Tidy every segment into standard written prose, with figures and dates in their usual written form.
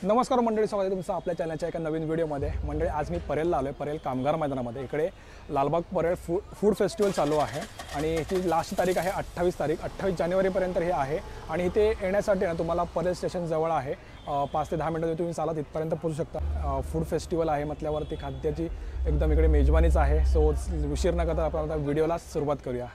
नमस्कार मंडळी, स्वागत आहे तुमचं आपल्या चॅनलच्या एका नवीन व्हिडिओमध्ये। मंडळी, आज मी परेलला आलो आहे, परेल कामगार मैदानामध्ये। इकडे लालबाग परेल फूड फेस्टिवल चालू आहे आणि याची लास्ट तारीख आहे 28 तारीख, 28 जानेवारीपर्यंत हे आहे। आणि इथे येण्यासाठी ना तुम्हाला परेल स्टेशन जवळ आहे, 5 ते 10 मिनिटात तुम्ही चालत इथपर्यंत पोहोचू शकता। फूड फेस्टिवल आहे म्हटल्यावरती खाद्याची एकदम इकडे मेजवानीच आहे। सो उशीर न करता आपण आता व्हिडिओला सुरुवात करूया।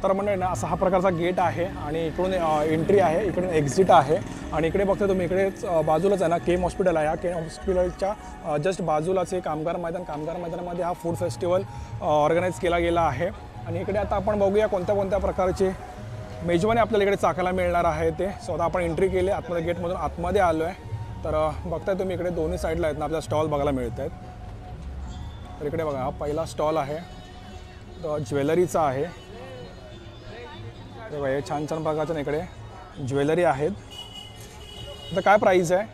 तर मंडळी ना, असा हा प्रकारचा गेट आहे आणि इकडून एंट्री आहे, इकडून एक्झिट आहे। आणि इकडे बघता तुम्ही, इकडेच बाजूलाच आहे ना केम हॉस्पिटल आहे। केम हॉस्पिटलच्या जस्ट बाजूलाच हे कामगार मैदानामध्ये हा फूड फेस्टिवल ऑर्गनाईज केला गेला आहे। आणि इकडे आता आपण बघूया कोणत्या प्रकारचे मेजवानी आपल्याला इकडे चाखायला मिळणार आहे ते। सो आता आपण एंट्री केली, आतमध्ये गेटमधून आतमध्ये आलो आहे। तर बघताय तुम्ही, इकडे दोन्ही साईडला आहेत ना आपल्याला स्टॉल बघायला मिळत आहेत। तर इकडे बघा, हा पहिला स्टॉल आहे, तो ज्वेलरीचा आहे। हे छान प्रकारच्या इकडे ज्वेलरी आहेत। आता काय प्राइस आहे?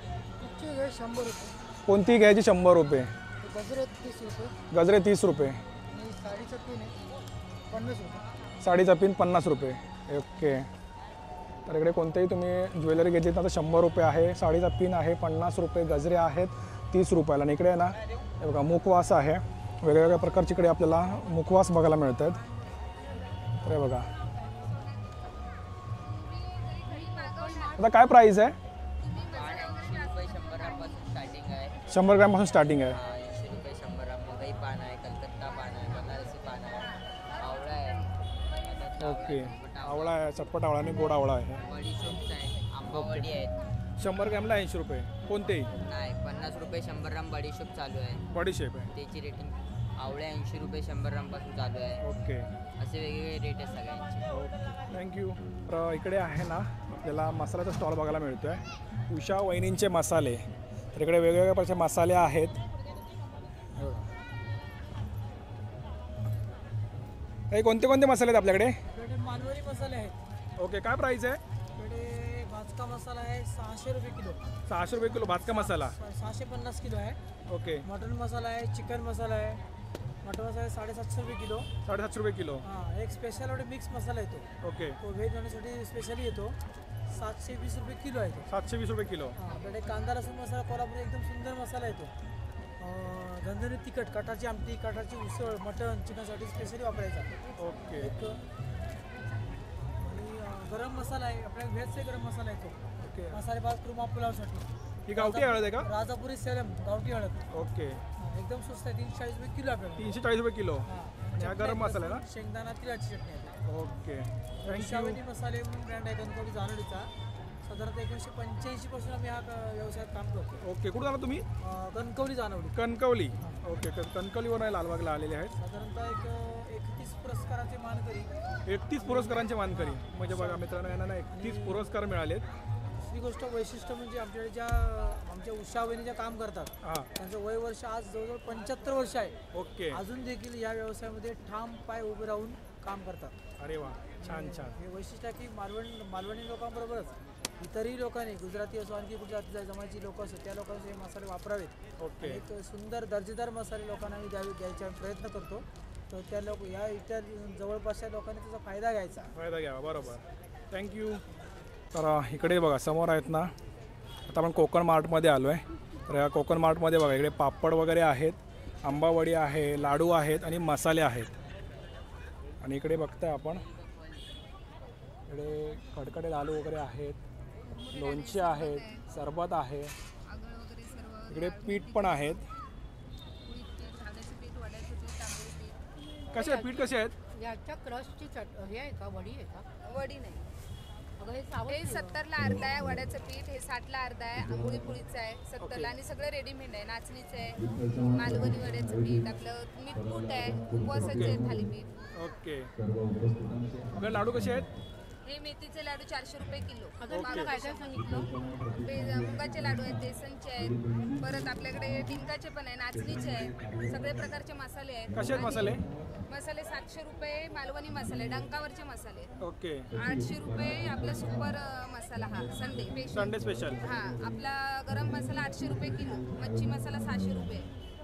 100 रुपये। कोणती घ्यायची? 100 रुपये। गजरे 30 रुपये। गजरे 30 रुपये। साडीचा पिन आहे 50 रुपये। साडीचा पिन 50 रुपये। ओके। तर इकडे कोणतेही तुम्ही ज्वेलरी घेतली तर 100 रुपये आहे, साडीचा पिन आहे 50 रुपये, गजरे आहेत 30 रुपयाला। आणि इकडे आहे ना, हे बघा मुखवास आहे, वेगवेगळ्या प्रकारचे इकडे आपल्याला मुखवास बघायला मिळत आहेत। तर हे बघा, आता काय प्राइस आहे? 100 ग्रॅमपासून स्टार्टिंग आहे। 80 रुपये 100 ग्राम मुंबई पान आहे, कलकत्ता पान आहे, बनारसी पान आहे, आवळा आहे। ओके, आवळा आहे, चटपट आवळा आणि गोड आवळा आहे। बडीशोप आहे, आंबावडी आहेत। 100 ग्रॅमला 80 रुपये। कोणतेही नाही, 50 रुपये 100 ग्राम बडीशोप चालू आहे। बडीशेप आहे, त्याची रेटिंग आवळ्या 80 रुपये 100 ग्रामपासून चालू आहे। ओके असे वेगवेगळे रेट आहेत सगळ्यांचे। Okay, thank you. तर इकडे आहे ना आपल्याला मसाल्याचा स्टॉल बघायला मिळतो आहे, उषा वहिनींचे मसाले। तर इकडे वेगवेगळ्या प्रकारचे मसाले आहेत। हे कोणते मसाले आहेत आपल्याकडे? इकडे मालवणी मसाले आहेत। ओके, काय प्राइस आहे? इकडे भाजका मसाला आहे 600 रुपये किलो। 600 रुपये किलो भाजका मसाला। 650 किलो आहे। ओके, मटन मसाला आहे, चिकन मसाला आहे। मटन मसाला आहे 750 रुपये किलो। 750 रुपये किलो। हां, एक स्पेशल और मिक्स मसाला येतो। ओके, तो व्हेज बनवण्यासाठी स्पेशली येतो, 720 रुपये किलो आहे तो। 720 रुपये किलो। हां, आपल्याकडे कांदा लसूण मसाला कोल्हापुरी एकदम सुंदर मसाला येतो। झणझणीत तिखट, कटाची आमटी, कटाची उसळ, मटन चिकनसाठी स्पेशली वापरायचा। ओके, एक आणि गरम मसाला आहे, आपल्याला व्हेजचे गरम मसाला येतो। ओके। मसाले भात कुर्मा पुलावसाठी। ही गावठी हळद आहे का? राजापुरी सेलम गावठी हळद। ओके, एकदम स्वस्त आहे, 340 रुपये किलो आपल्याला। 340 रुपये किलो। हां, आणि हा गरम मसाला आहे ना? शेंगदाणा तिळाची चटणी आहे। Okay, thank you. उषावणी मसाले म्हणून ब्रँड आहे कणकवली जानोलीचा। साधारणतः 1985 पासून आम्ही हा व्यवसायात काम करतो। ओके, कुठून आला तुम्ही? कणकवली जानोली। कणकवली। ओके, कणकवलीवरून लालबागला आलेले आहेत। साधारणतः एक 31 पुरस्काराचे मानकरी। 31 पुरस्कारांचे मानकरी। म्हणजे बघा मित्रांनो, यांना ना 31 पुरस्कार मिळालेत। दुसरी गोष्ट वैशिष्ट्य म्हणजे आमच्याकडे ज्या आमच्या उषावहिनी ज्या काम करतात, हां, त्यांचं वय वर्ष आज जवळजवळ 75 वर्ष आहे। ओके। अजून देखील या व्यवसायामध्ये ठाम पाय उभे राहून काम करतात। अरे वा, छान छान। हे वैशिष्ट्य आहे की मालवणी लोकांबरोबरच इतरही लोकांनी, गुजराती असो आणखी कुठल्या जमातीची लोक असो, त्या लोकांनी हे मसाले वापरावेत। ओके, एक सुंदर दर्जेदार मसाले लोकांना आम्ही द्यायचा प्रयत्न करतो। तर त्या लोक या इतर जवळपासच्या लोकांनी त्याचा फायदा घ्यायचा। फायदा घ्यावा, बरोबर, थँक्यू। तर इकडे बघा समोर आहेत ना, आता आपण कोकण मार्टमध्ये आलो आहे। तर या कोकण मार्टमध्ये बघा, इकडे पापड वगैरे आहेत, आंबावडी आहे, लाडू आहेत आणि मसाले आहेत। आणि इकडे बघताय आपण, इकडे कडकडे लाडू वगैरे आहेत, लोणचे आहेत, सरबत आहे, इकडे पीठ पण आहेत। कसे आहेत पीठ? कसे आहेत? याच्या क्रशची हे आहे का? वडी आहे का? वडी नाही, अगं हे सावध हे 70ला अर्धा आहे वड्याचं पीठ, हे 60ला अर्धा आहे, आंबोळी पुळीचं आहे 70ला। आणि सगळं रेडीमेड आहे, नाचणीचं आहे, मालवणी वड्याचं पीठ, आपलं मीठकूट आहे, उपवासाचे आहे थालीपीठ। ओके, आपले लाडू कसे आहेत? हे मेथीचे लाडू 400 रुपये किलो। अगं तुला काय काय सांगितलं? मुगाचे लाडू आहेत, बेसनचे आहेत, परत आपल्याकडे डिंकाचे पण आहे, नाचणीचे आहे, सगळे प्रकारचे मसाले आहेत। कसे आहेत मसाले? मसाले 700 रुपये मालवणी मसाले, डंकावरचे मसाले। ओके, 800 रुपये आपला सुपर मसाला, हा संडे संडे स्पेशल। हा, आपला गरम मसाला 800 रुपये किलो, मच्छी मसाला 600 रुपये,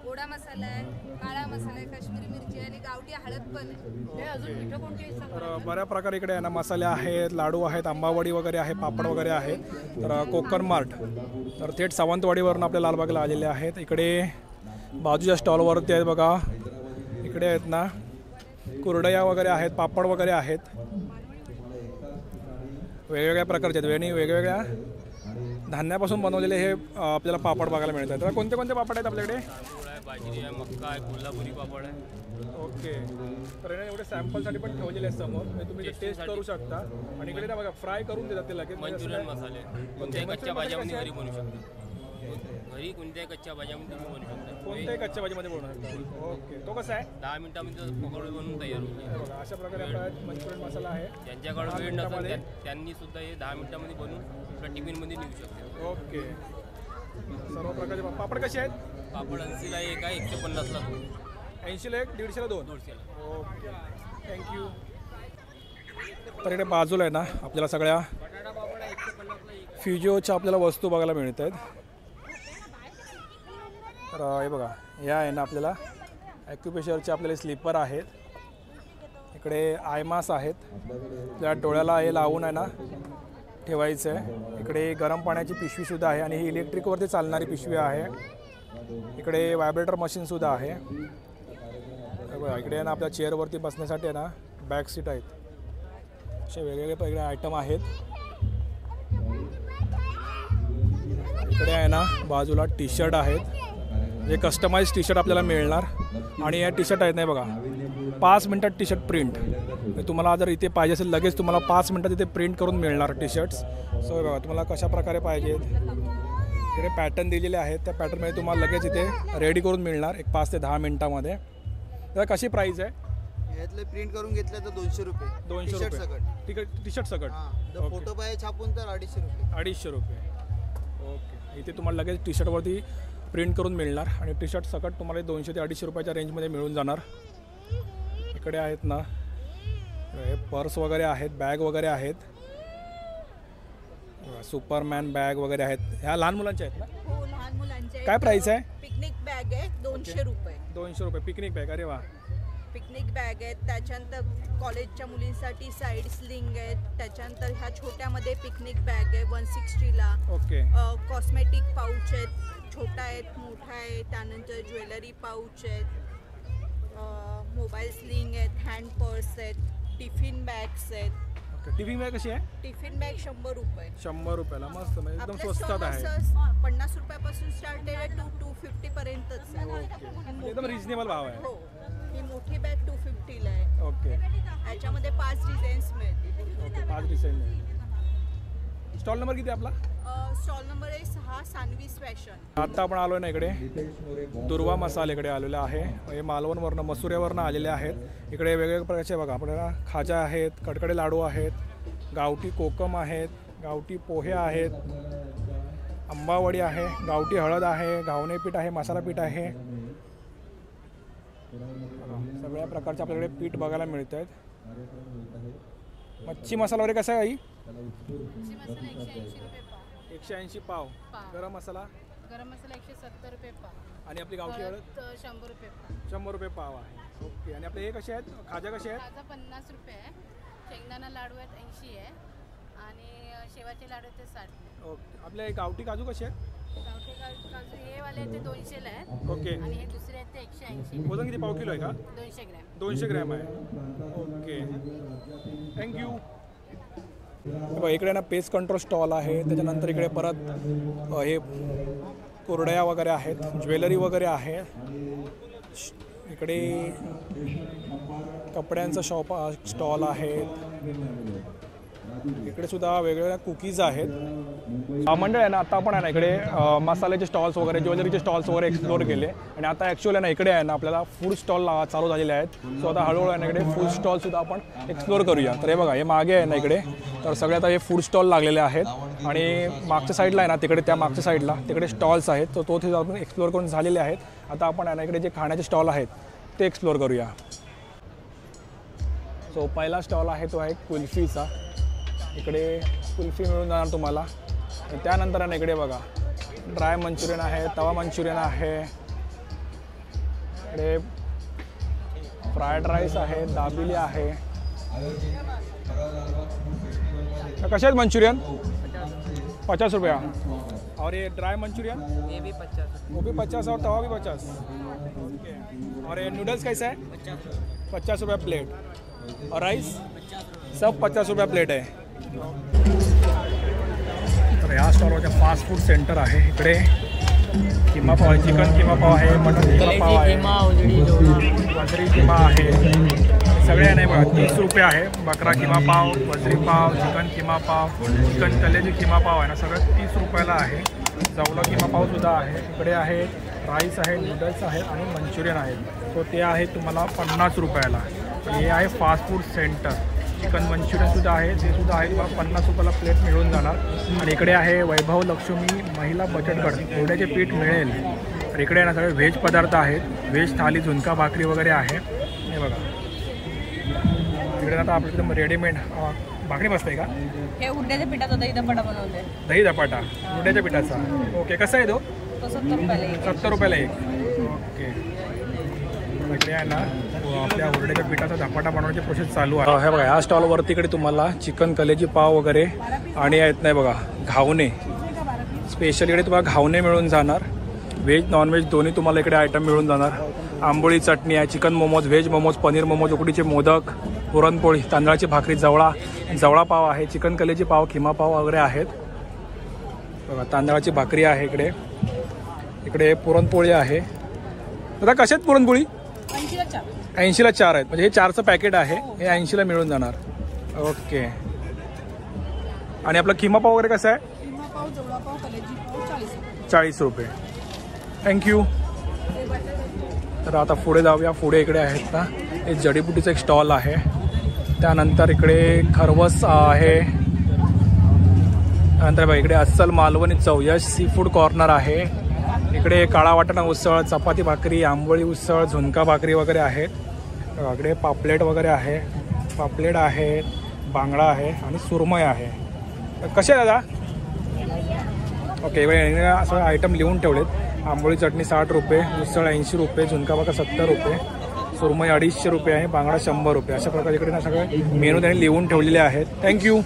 गोडा मसाला आहे, काळा मसाला आहे, काश्मीरी मिरची आहे आणि गावठी हळद पण आहे. हे अजून मिठं कोणती आहेत सांगा? तर बऱ्या प्रकारे इकडे आहे ना मसाले आहेत, लाडू आहेत, आंबावडी वगैरे आहे, पापड वगैरे आहे. तर कोकण मार्ट तर थेट सावंतवाडीवरून आपल्या लालबागला आलेले आहेत. इकडे बाजूच्या स्टॉलवरती आहेत बघा, इकडे आहेत ना कुरडया वगैरे आहेत, पापड वगैरे आहेत, वेगवेगळ्या प्रकारचे आहेत आणि वेगवेगळ्या धान्यापासून बनवलेले हे आपल्याला पापड बघायला मिळतात. तर कोणते कोणते पापड आहेत आपल्याकडे? बाजरी आहे, मक्का आहे, कोल्हापुरी पापड आहे. ओके. तर हे एवढे सॅम्पलसाठी पण ठेवलेले आहेत समोर, म्हणजे तुम्ही टेस्ट करू शकता. आणि इकडे ना बघा फ्राय करून देतात ते लगेच. मंचुरियन मसाले कोणत्याही कच्च्या भाज्यामध्ये घरी बनवू शकता. घरी कोणत्याही कच्च्या भाज्यामध्ये तुम्ही बनवू शकता. कोणत्याही कच्च्या भाजीमध्ये बनवू शकता. ओके. तो कसा आहे? 10 मिनिटामध्ये पकोडे बनवून तयार होईल. हे बघा अशा प्रकारे आपला मंचुरियन मसाला आहे. ज्यांच्याकडे वेळ नसेल त्यांनी सुद्धा हे 10 मिनिटामध्ये बनवून आपल्या टिफिनमध्ये नेऊ शकते. ओके. सर्व प्रकारचे पापड कसे आहेत? पापड 80ला एक आहे, 150ला 2. 80ला 1, 150ला 2. 200ला. ओके. थँक्यू. तर इकडे बाजूला आहे ना आपल्याला सगळ्या फ्युजिओच्या आपल्याला वस्तू बघायला मिळत आहेत. तर हे बघा, या आहे ना आपल्याला ॲक्युप्रेशरचे आपल्याला स्लीपर आहेत. इकडे आयमास आहेत, त्या डोळ्याला हे लावून आहे ना ठेवायचं आहे. इकडे गरम पाण्याची पिशवीसुद्धा आहे आणि ही इलेक्ट्रिकवरती चालणारी पिशवी आहे. इकडे व्हायब्रेटर मशीनसुद्धा आहे. बघा इकडे आहे ना आपल्या चेअरवरती बसण्यासाठी आहे ना बॅक सीट आहेत. असे वेगवेगळे इकडे आयटम आहेत. इकडे आहे ना बाजूला टी शर्ट आहेत, जे कस्टमाइज टी शर्ट आपल्याला मिळणार. आणि या टी शर्ट आहेत नाही बघा 5 मिनटात टी शर्ट प्रिंट. तुम्हाला जर इथे पाहिजे असेल लगेच तुम्हाला 5 मिनटात इथे प्रिंट करून मिळणार टी शर्ट्स. सो बघा तुम्हाला कशा प्रकारे पाहिजेत, इकडे पॅटर्न दिलेले आहेत, त्या पॅटर्नमध्ये तुम्हाला लगेच इथे रेडी करून मिळणार एक 5 ते 10 मिनटामध्ये. तर कशी प्राईस आहे? यातले प्रिंट करून घेतलं तर 200 रुपये. 200 T-shirt रुपये. सकट. टी शर्ट सकट. जर फोटो पाहिजे छापून तर 250 रुपये. 250 रुपये. ओके. इथे तुम्हाला लगेच टी शर्टवरती प्रिंट करून मिळणार आणि टी शर्ट सकट तुम्हाला 200 ते 250 रुपयाच्या रेंजमध्ये मिळून जाणार. इकडे आहेत ना हे पर्स वगैरे आहेत, बॅग वगैरे आहेत, सुपरमॅन बॅग वगैरे आहेत. ह्या लहान मुलांच्या आहेत ना? हो, लहान मुलांचे काय प्राईस आहे? पिकनिक बॅग आहे 200 रुपये. 200 रुपये पिकनिक बॅग. अरे वा. पिकनिक बॅग आहेत, त्याच्यानंतर कॉलेजच्या मुलींसाठी साईड स्लिंग आहेत, त्याच्यानंतर ह्या छोट्यामध्ये पिकनिक बॅग आहे 160ला. ओके. कॉस्मेटिक पाऊच आहेत, छोटा आहेत, मोठा आहे, त्यानंतर ज्वेलरी पाऊच आहेत, मोबाईल स्लिंग आहेत, हँड पर्स आहेत, टिफिन बॅग्स आहेत. ओके. टिफिन बॅग कशी आहे? टिफिन बॅग 100 रुपये. 100 रुपयाला. मस्त, म्हणजे एकदम आपल्या स्वस्तात आहे. स्टॉल 50 रुपयापासून स्टार्ट आहे, 250 पर्यंतच आहे. एकदम रिजनेबल भाव आहे. हो, ही मोठी बॅग 250ला आहे. ओके. याच्यामध्ये 5 डिझाईन्स मिळतील. ओके. 5 डिझाईन. स्टॉल नंबर किती आपला? स्टॉल नंबर आहे 6, सानवीस फॅशन. आत्ता आपण आलो आहे ना इकडे दुर्वा मसाले इकडे आलेला आहे. हे मालवणवरनं मसुऱ्यावरनं आलेले आहेत. इकडे वेगवेगळ्या प्रकारचे बघा आपल्याला खाजा आहेत, कडकडे लाडू आहेत, गावठी कोकम आहेत, गावठी पोहे आहेत, आंबावडी आहे, गावठी हळद आहे, घावणे पीठ आहे, मसाला पीठ आहे. सगळ्या प्रकारचे आपल्याकडे पीठ बघायला मिळत आहेत. मच्छी मसाला वगैरे कसा आहे आई? 180 पाव. गरम मसाला? गरम मसाला 170 रुपये पाव. आणि आपली गावठी हळद? 100 रुपये पाव. 100 रुपये पाव आहे. ओके. आणि आपले हे कसे आहेत? खाजा कसे आहेत? खाजा 50 रुपये आहे. शेंगदाणा लाडू आहेत 80 आहे आणि शेवाचे लाडू आहेत ते 60. ओके. आपले गावठी काजू कसे आहेत? गावठी काजू हे वाले आहेत ते 200ला आहेत ओके. आणि हे दुसरे आहेत ते 180. वजन किती? पाव किलो आहे का? 200 ग्रॅम. 200 ग्रॅम आहे. ओके. थँक्यू. बघा इकडे ना पेस्ट कंट्रोल स्टॉल आहे. त्याच्यानंतर इकडे परत हे कुरड्या वगैरे आहेत, ज्वेलरी वगैरे आहे. इकडे कपड्यांचा स्टॉल आहे. इकडे सुद्धा वेगवेगळ्या कुकीज आहेत. मंडळ आहे ना आता आपण आहे ना इकडे मसाल्याचे स्टॉल्स वगैरे, ज्वेलरीचे स्टॉल्स वगैरे एक्सप्लोर केले आणि आता ॲक्च्युअली आहे ना इकडे आहे ना आपल्याला फूड स्टॉल चालू झालेले आहेत. सो आता हळूहळू आहे ना इकडे फूड स्टॉलसुद्धा आपण एक्सप्लोर करूया. तर हे बघा हे मागे आहे ना इकडे, तर सगळे आता हे फूड स्टॉल लागलेले आहेत आणि मागच्या साईडला आहे ना तिकडे, त्या मागच्या साईडला तिकडे स्टॉल्स आहेत. तो तिथे आपण एक्सप्लोर करून झालेले आहेत. आता आपण आहे ना इकडे जे खाण्याचे स्टॉल आहेत ते एक्सप्लोर करूया. सो पहिला स्टॉल आहे तो आहे कुल्फीचा. इकडे कुल्फी मिळून जाणार तुम्हाला. त्यानंतर आहे ना इकडे बघा ड्राय मंचुरियन आहे, तवा मंचुरियन आहे, इकडे फ्रायड राईस आहे, दाबिली आहे. कसे आहेत मंचुरियन? 50 रुपया. और ये ड्राई मंचूरियन ये भी 50. वो भी 50 और तवा भी 50. और ये नूडल्स कैसा है? 50 रुपया प्लेट. और राइस सब 50 रुपया प्लेट आहे. तर या स्टॉलवरच्या फास्ट फूड सेंटर आहे. इकडे किमा पाव आहे, चिकन किमा पाव आहे, मटन किमा पाव आहे, वजरी किमा आहे. सगळे नाही बघा 30 रुपये आहे. बकरा किमा पाव, वजरी पाव, चिकन किमा पाव, चिकन कलेजी किमा पाव आहे ना, सगळं 30 रुपयाला आहे. जवला किमा पावसुद्धा आहे. इकडे आहे राईस आहे, नूडल्स आहेत आणि मंचुरियन आहे. सो ते आहे तुम्हाला 50 रुपयाला. हे आहे फास्ट फूड सेंटर. चिकन मंचुरियनसुद्धा आहे, ते सुद्धा आहे तुम्हाला 50 रुपयाला प्लेट मिळून जाणार. आणि इकडे आहे वैभव लक्ष्मी महिला बचत गट, थोड्याचे पीठ मिळेल. तर इकडे ना सगळे व्हेज पदार्थ आहेत. व्हेज थाली, झुणका भाकरी वगैरे आहे. हे बघा इकडे आता आपल्याकडे रेडीमेड भाकरी बसते का? हे उड्याच्या पिठाचा दही धपाटा बनवते. दही धपाटा उड्याच्या पिठाचा. ओके, कसा आहे तो? 70 रुपयाला. 70 रुपयाला एक. ओके, इकडे आहे ना आपल्या हुरड्याच्या पिठाचा धपाटा बनवण्याची प्रोसेस चालू आहे. हे बघा ह्या स्टॉलवरती इकडे तुम्हाला चिकन कलेजी पाव वगैरे आणि आहेत नाही बघा घावणे. स्पेशल इकडे तुम्हाला घावणे मिळून जाणार. व्हेज नॉनव्हेज दोन्ही तुम्हाला इकडे आयटम मिळून जाणार. आंबोळी चटणी आहे, चिकन मोमोज, व्हेज मोमोज, पनीर मोमोज, उकडीचे मोदक, पुरणपोळी, तांदळाची भाकरी, जवळा पाव आहे, चिकन कलेजी पाव, किमा पाव वगैरे आहेत. बघा तांदळाची भाकरी आहे इकडे. इकडे पुरणपोळी आहे. आता कशात पुरणपोळी? 80ला 4 आहेत. म्हणजे हे 4चं पॅकेट आहे. हे 80ला मिळून जाणार. ओके. आणि आपला किमा पाव वगैरे कसं आहे? 40 रुपये. थँक्यू. तर आता पुढे जाऊया. पुढे इकडे आहेत ना हे जडीबुटीचं एक स्टॉल आहे. त्यानंतर इकडे खरवस आहे. त्यानंतर बघा इकडे अस्सल मालवणी चव, यश सी फूड कॉर्नर आहे. इकडे काळा वाटाणा उसळ, चपाती भाकरी, आंबोळी उसळ, झुणका भाकरी वगैरे आहेत. इकडे पापलेट वगैरे आहे. पापलेट आहे, बांगडा आहे आणि सुरमई आहे. कसे आहे दादा? ओके, इकडे असं आयटम लिहून ठेवलेत. आंबोळी चटणी 60 रुपये, उसळ 80 रुपये, झुणका भाकर 70 रुपये, सुरमई 250 रुपये आहे, बांगडा 100 रुपये. अशा प्रकारे इकडे ना सगळे मेनू त्यांनी लिहून ठेवलेले आहेत. थँक्यू.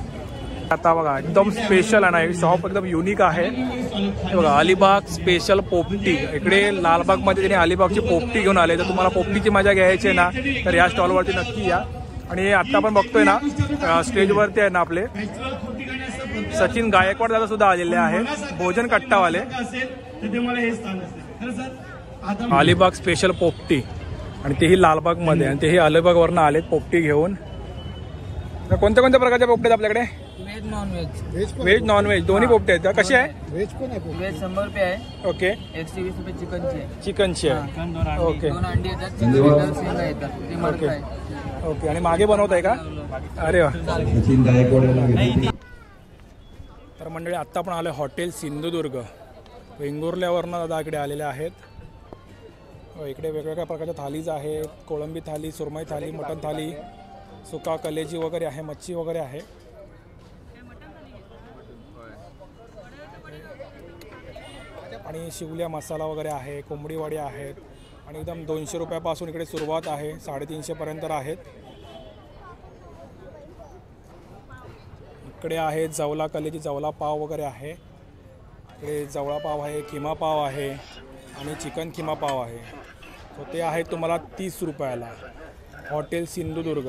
आता बघा एकदम स्पेशल आहे ना, शॉप एकदम युनिक आहे. हे बघा अलिबाग स्पेशल पोपटी. इकडे लालबागमध्ये त्यांनी अलिबागची पोपटी घेऊन आले. तर तुम्हाला पोपटीची मजा घ्यायची आहे ना तर या स्टॉलवरती नक्की या. आणि आता आपण बघतोय ना स्टेजवरती आहे ना आपले सचिन गायकवाड दादा सुद्धा आलेले आहेत, भोजन कट्टावाले. अलिबाग स्पेशल पोपटी आणि तेही लालबागमध्ये. आणि तेही अलिबागवरनं आलेत पोपटी घेऊन. तर कोणत्या कोणत्या प्रकारच्या पोपटी आहेत आपल्याकडे? Veg non veg. व्हेज नॉनव्हेज दोन्ही पोपटी आहेत का? कशी आहे? व्हेज पण आहे. व्हेज 100 रुपये आहे. ओके. 120 रुपये चिकनची आहे. चिकनची आहे. ओके. 2 अंडी येतात, चिकन शेंगा येतात. ते मडकं आहे. ओके. आणि मागे बनवत आहे का? अरे वा. तर मंडळी आत्ता आपण आलो हॉटेल सिंधुदुर्ग. वेंगुर्ल्यावरनं दादा इकडे आलेले आहेत. इकडे वेगवेगळ्या प्रकारच्या थालीज आहेत. कोळंबी थाली, सुरमई थाली, मटन थाली, सुका कलेजी वगैरे आहे, मच्छी वगैरे आहे. आणि शिवल्या मसाला वगैरे आहे, कोंबडी वडे आहेत. आणि एकदम 200 रुपयापासून इकडे सुरुवात आहे, 350 पर्यंत आहेत. इकडे आहे जवला कलेजी, जवला पाव वगैरे आहे. इकडे जवळा पाव आहे, किमा पाव आहे आणि चिकन किमा पाव आहे. तो ते आहे तुम्हाला 30 रुपयाला. हॉटेल सिंधुदुर्ग.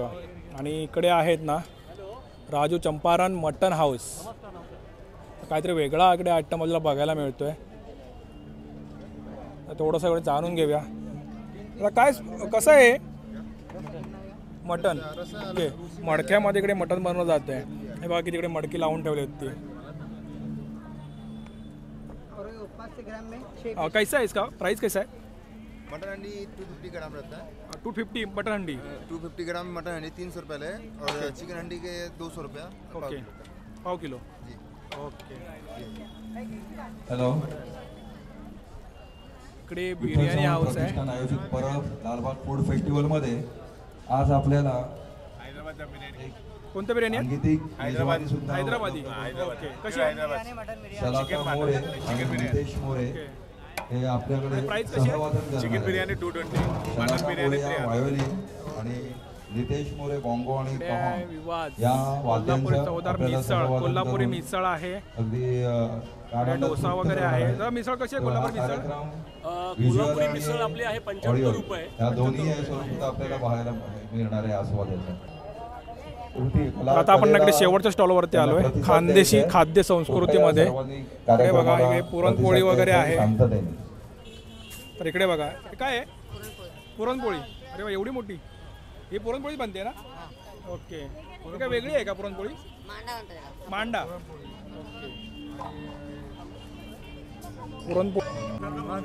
आणि इकडे आहेत ना राजू चंपारण मटन हाऊस. काहीतरी वेगळा इकडे आयटम आपल्याला बघायला मिळतो आहे. थोडंसं इकडे जाणून घेऊया. काय कसं आहे मटन? ओके. मडक्यामध्ये इकडे मटन बनवलं जातं आहे. हे बघा किती इकडे मडकी लावून ठेवली आहेत ती. कैसा है इसका प्राइस कैसा है? मटन हंडी 250 ग्राम रहता है. 250 मटन हंडी. 250 ग्राम मटन हंडी 300 रुपये है. और चिकन हंडी के 200 रुपया. ओके. पाव किलो. जी. ओके. हॅलो. इकडे बिर्याणी हाऊस आहे. आयोजित परब लालबाग फूड फेस्टिवलमध्ये आज आपल्याला कोणतं बिर्याणी आहे? हैदराबादी सुद्धा. हैदराबादी. ओके. कशी आहे? सलाका मोरे, नितेश मोरे हे आपल्याकडे प्राइस कशी आहे? सहवादन चिकन करणार बिर्याणी 220, मटन शनाका बिर्याणी कोळी 300. व्हायोलिन आणि नितेश मोरे बॉंगो आणि इकडे कहां आहे विवाद, या कोल्हापुरी वाद्यांचं चवदार आपल्याला मिसळ, सहवादन कोल्हापुरी करून मिसळ आहे, अगदी इकडे डोसा वगैरे आहे. जरा मिसळ कशी आहे कोल्हापुरी मिसळ? कोल्हापुरी मिसळ आपली आहे 75 रुपये. या दोन्ही स्वरूपात आपल्याला पाहायला मिळणार आहे आस्वादाचं. आता आपण इकडे शेवटच्या स्टॉलवरती आलोय, खानदेशी खाद्य संस्कृतीमध्ये. इकडे बघा, इकडे पुरणपोळी वगैरे आहे. तर इकडे बघा, हे काय आहे? पुरणपोळी. अरे वा, एवढी मोठी ही पुरणपोळी बनते ना? ओके. ही काय वेगळी आहे का पुरणपोळी? मांडा. पुरणपोळी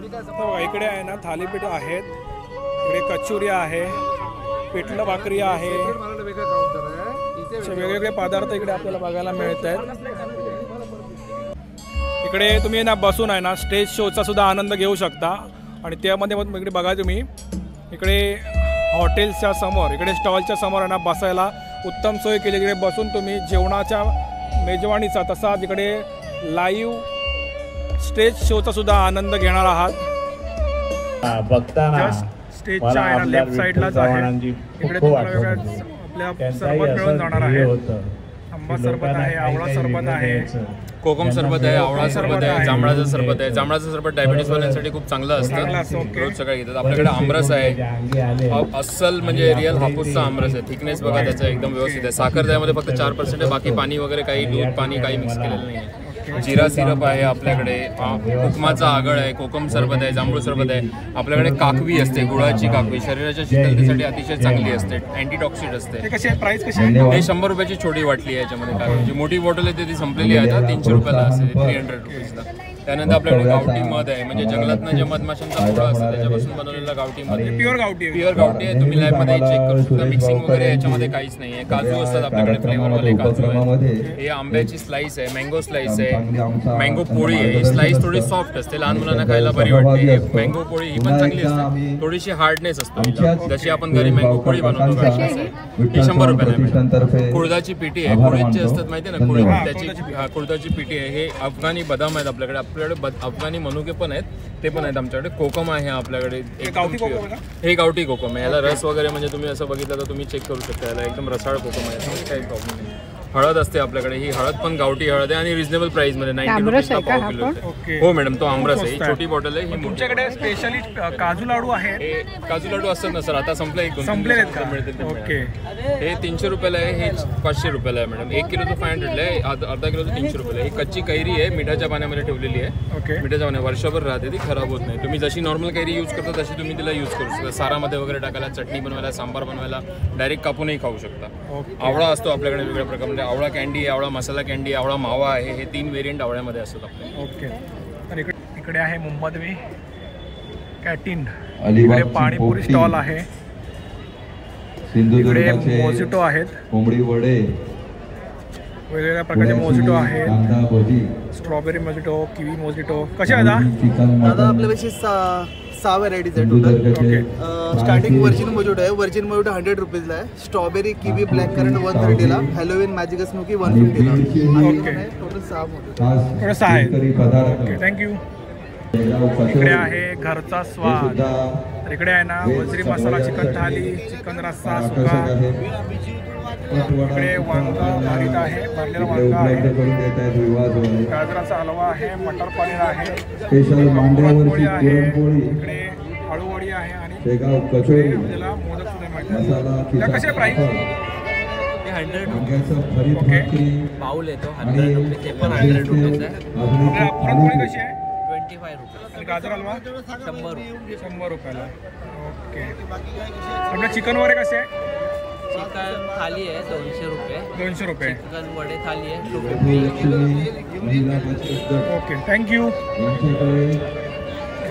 बघा, इकडे आहे ना थालीपीठ आहेत, इकडे कचोरी आहे, पिठलं भाकरी आहे, वेगवेगळे पदार्थ इकडे आपल्याला बघायला मिळत आहेत. इकडे तुम्ही ना बसून आहे ना स्टेज शोचा सुद्धा आनंद घेऊ शकता. आणि त्यामध्ये इकडे बघा तुम्ही, इकडे हॉटेल्सच्या समोर, इकडे स्टॉलच्या समोर आहे ना बसायला उत्तम सोय केली. इकडे बसून तुम्ही जेवणाच्या मेजवानीचा तसाच इकडे लाईव्ह स्टेज शोचा सुद्धा आनंद घेणार आहात. बघताना स्टेजच्या आहे ना लेफ्ट साईडलाच आहे. इकडे तुम्हाला आपल्या सरबत मिळून जाणार आहे. आंबा सरबत आहे, आवळा सरबत आहे, कोकम सरबत आहे, आवळा सरबत आहे, जांभळाचं सरबत आहे. जांभळाचं सरबत डायबिटीजवाल्यांसाठी खूप चांगलं असतं, रोज सकाळी घेतात. आपल्याकडे आमरस आहे, अस्सल म्हणजे रिअल हापूसचा आमरस आहे. थिकनेस बघा त्याचा एकदम व्यवस्थित आहे. साखर त्यामध्ये फक्त 4% आहे, बाकी पाणी वगैरे काही दूध पाणी काही मिक्स केलेलं नाही आहे. जिरा सिरप आहे आपल्याकडे, उपमाचा आगळ आहे, कोकम सरबत आहे, जांभूळ सरबत आहे. आपल्याकडे काकवी असते, गुळाची काकवी शरीराच्या शीतलतेसाठी अतिशय चांगली असते, अँटीटॉक्सिड असते. कशी आहे? प्राइस कशी आहे? हे 100 रुपयाची छोटी बाटली आहे. याच्यामध्ये काय जी मोठी बॉटल आहे ती संपलेली आहे, 300 रुपयाला असते, 300 रुपीजला. त्यानंतर आपल्याकडे गावठी मध आहे, म्हणजे जंगलातनं जे मधमाशांचा पोळा असतो त्याच्यापासून बनवलेला गावठी मध आहे. प्युअर गावठी. प्युअर गावठी आहे. तुम्ही लॅबमध्ये चेक करू शकता. मिक्सिंग वगैरे याच्यामध्ये काहीच नाही आहे. काजू असतात आपल्याकडे, फ्लेवरवाले काजू आहेत. हे आंब्याची स्लाइस आहे, मँगो स्लाइस आहे, मँगो पोळी आहे. ही स्लाइस थोडी सॉफ्ट असते, लहान मुलांना खायला बरी वाटते. मँगो पोळी ही पण चांगली असते, थोडीशी हार्डनेस असतो, जशी आपण घरी मँगो पोळी बनवतो. ही 100 रुपयाला. कुळदाची पिठी आहे, कुळीचे असतात माहिती आहे ना, कुळी त्याची कुळदाची पिठी आहे. हे अफगाणी बदाम आहेत आपल्याकडे. आपल्याकडे अफगाणी मनुके पण आहेत, ते पण आहेत आमच्याकडे. कोकम आहे आपल्याकडे, हे गावठी कोकम आहे. याला रस वगैरे म्हणजे तुम्ही असं बघितलं तर तुम्ही चेक करू शकता. याला एकदम रसाळ कोकम आहे, त्यामुळे काही प्रॉब्लेम नाही. हळद असते आपल्याकडे, ही हळद पण गावठी हळद आहे आणि रिजनेबल प्राइस मध्ये 90 रुपीजला पाव किलो आहे. हो मॅडम, तो आमरस आहे. ही छोटी बॉटल आहे. ही तुमच्याकडे स्पेशली काजू लाडू आहेत? काजू लाडू असतात ना सर, आता संपले मिळतील. ओके. हे 300 रुपयाला आहे, हे 500 रुपयाला आहे मॅडम. 1 किलोचं 500 आहे, अर्धा किलोचं 300 रुपयाला. ही कच्ची कैरी आहे, मिठाच्या पाण्यामध्ये ठेवलेली आहे. ओके. मिठाच्या पाण्यात वर्षभर राहते, ती खराब होत नाही. तुम्ही जशी नॉर्मल कैरी यूज करता तशी तुम्ही तिला यूज करू शकता. सारामध्ये वगैरे टाकायला, चटणी बनवायला, सांबार बनवायला, डायरेक्ट कापूनही खाऊ शकता. आवळा असतो आपल्याकडे वेगळ्या प्रकारमध्ये. आवळा कॅन्डी आहे, आवळा मसाला कॅन्डी, आवळा मावा आहे. हे 3 व्हेरियंट आवळ्यामध्ये असतात आपल्याकडे. ओके. तर इकडे आहे मुंबई कॅन्टीन, इकडे पाणीपुरी स्टॉल आहे, इकडे मोजिटो आहेत, कोंबडी वडे, वेगवेगळ्या प्रकारचे मोजिटो आहेत, स्ट्रॉबेरी मोजिटो, किवी मोजिटो. कसे आहे दादा? आपल्यापाशी 6 व्हरायटीज आहे टोटल. स्टार्टिंग व्हर्जिन मोजिटो आहे. व्हर्जिन मोजिटो 100 रुपीजला आहे. स्ट्रॉबेरी, किवी, ब्लॅक करंट 130ला, हॅलोविन मॅजिक स्मोकी 150ला. ओके. Total 6 mojito. 6 आहेत. Okay, thank you. इकडे आहे घरचा स्वाद. तर इकडे आहे ना वजरी मसाला चिकन थाली, चिकन रस्सा, सुका. इकडे वांगा भरीत आहे, भरलेला वांगा आहे, गाजराचा हलवा आहे, मटर पनीर आहे, पुरणपोळी आहे, इकडे आळूवडी आहे आणि आपल्याला मोदक सुद्धा मिळतात. कसे प्राईस? 100 रुपये. ओके. बाउल येतो 100 रुपये, ते पण 100 रुपीज आहे. पुरणपोळी कशी आहे? 25 रुपये. आणि गाजर हलवा 100 रुपये. 100 रुपयाला. ओके. आपलं चिकन वगैरे कसे आहे? चिकन थाली आहे 200 रुपये. 200 रुपये. चिकन वडे थाली आहे 250. Okay, thank you.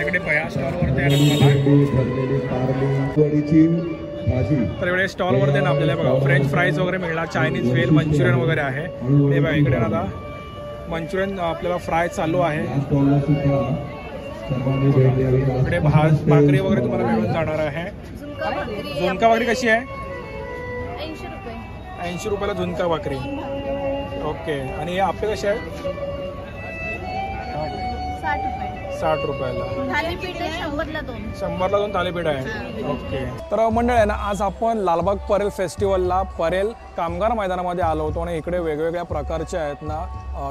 इकडे बया स्टॉलवरती आहे तर इकडे स्टॉलवरती ना आपल्याला बघा फ्रेंच फ्राईज वगैरे मिळणार, चायनीज व्हेल मंचुरियन वगैरे आहे. ते बघा इकडे आता मंचुरियन आपल्याला फ्राय चालू आहे. इकडे भाकरी वगैरे तुम्हाला मिळून जाणार आहे. झुणका भाकरी कशी आहे? 80 रुपयाला झुणका भाकरी. ओके. आणि हे आपले कसे आहेत? 60 रुपयाला. थालीपीठ आहे 100ला 2. 100ला 2 थालीपीठ आहे. ओके. तर मंडळ आहे ना, आज आपण लालबाग परेल फेस्टिवलला परेल कामगार मैदानामध्ये आलो होतो आणि इकडे वेगवेगळ्या प्रकारचे आहेत ना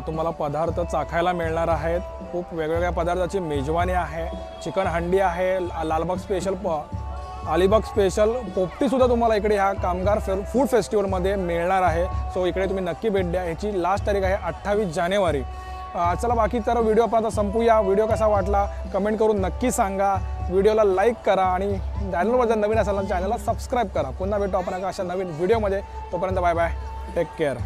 तुम्हाला पदार्थ चाखायला मिळणार आहेत. खूप वेगवेगळ्या पदार्थाची मेजवानी आहे. चिकन हंडी आहे, लालबाग स्पेशल अलिबाग स्पेशल पोपटीसुद्धा तुम्हाला इकडे ह्या कामगार फूड फेस्टिवलमध्ये मिळणार आहे. सो इकडे तुम्ही नक्की भेट द्या. ह्याची लास्ट तारीख आहे 28 जानेवारी. चला बाकी तर व्हिडिओ आपण आता संपूया. व्हिडिओ कसा वाटला कमेंट करून नक्की सांगा. व्हिडिओला लाईक करा आणि चॅनलवर जर नवीन असाल तर चॅनलला सबस्क्राईब करा. पुन्हा भेटू आपण अशा नवीन व्हिडिओमध्ये. तोपर्यंत बाय बाय, टेक केअर.